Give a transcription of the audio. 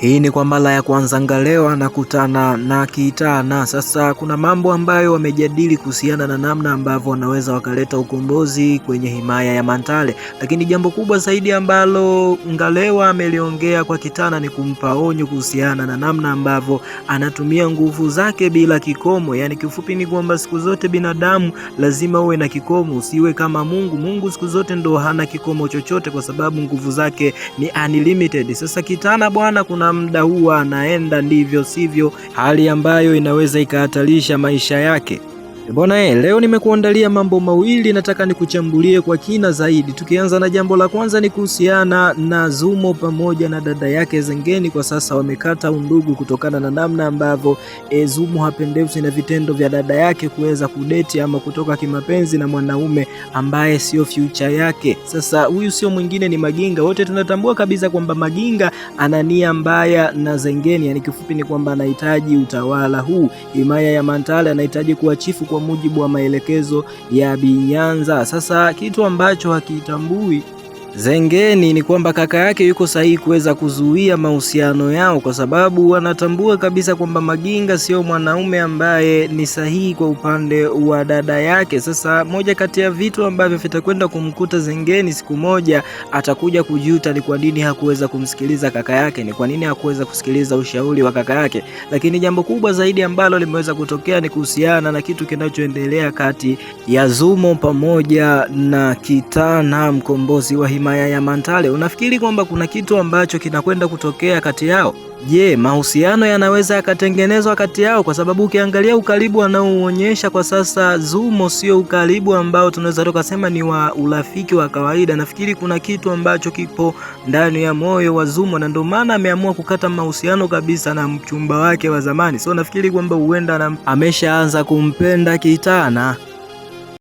Hii ni kwa mara ya kwanza Ngalewa anakutana na Kitana. Sasa kuna mambo ambayo wamejadili kuhusiana na namna ambavyo wanaweza wakaleta ukombozi kwenye himaya ya Mantale, lakini jambo kubwa zaidi ambalo Ngalewa ameliongea kwa Kitana ni kumpa onyo kuhusiana na namna ambavyo anatumia nguvu zake bila kikomo. Yani kifupi ni kwamba siku zote binadamu lazima uwe na kikomo, usiwe kama Mungu. Mungu siku zote ndo hana kikomo chochote kwa sababu nguvu zake ni unlimited. Sasa Kitana bwana, kuna muda huwa anaenda ndivyo sivyo, hali ambayo inaweza ikahatarisha maisha yake. Bwana leo nimekuandalia mambo mawili nataka nikuchambulie kwa kina zaidi. Tukianza na jambo la kwanza ni kuhusiana na Zumo pamoja na dada yake Zengeni. Kwa sasa wamekata undugu kutokana na namna ambavyo Zumo hapendezwi na vitendo vya dada yake kuweza kudeti ama kutoka kimapenzi na mwanaume ambaye sio future yake. Sasa huyu sio mwingine ni Maginga. Wote tunatambua kabisa kwamba Maginga ana nia mbaya na Zengeni, yani kifupi ni kwamba anahitaji utawala huu himaya ya Mantale, anahitaji kuwa chifu kwa mujibu wa maelekezo ya Binyanza. Sasa kitu ambacho hakitambui Zengeni ni kwamba kaka yake yuko sahihi kuweza kuzuia mahusiano yao, kwa sababu wanatambua kabisa kwamba Maginga sio mwanaume ambaye ni sahihi kwa upande wa dada yake. Sasa moja kati ya vitu ambavyo vitakwenda kumkuta Zengeni siku moja, atakuja kujuta ni kwa nini hakuweza kumsikiliza kaka yake, ni kwa nini hakuweza kusikiliza ushauri wa kaka yake. Lakini jambo kubwa zaidi ambalo limeweza kutokea ni kuhusiana na kitu kinachoendelea kati ya Zumo pamoja na Kitana, mkombozi wa himaya ya Mantale. Unafikiri kwamba kuna kitu ambacho kinakwenda kutokea kati yao? Je, mahusiano yanaweza yakatengenezwa kati yao? Kwa sababu ukiangalia ukaribu anaoonyesha kwa sasa Zumo sio ukaribu ambao tunaweza tukasema ni wa urafiki wa kawaida. Nafikiri kuna kitu ambacho kipo ndani ya moyo wa Zumo, na ndio maana ameamua kukata mahusiano kabisa na mchumba wake wa zamani. So nafikiri kwamba huenda ameshaanza kumpenda Kitana.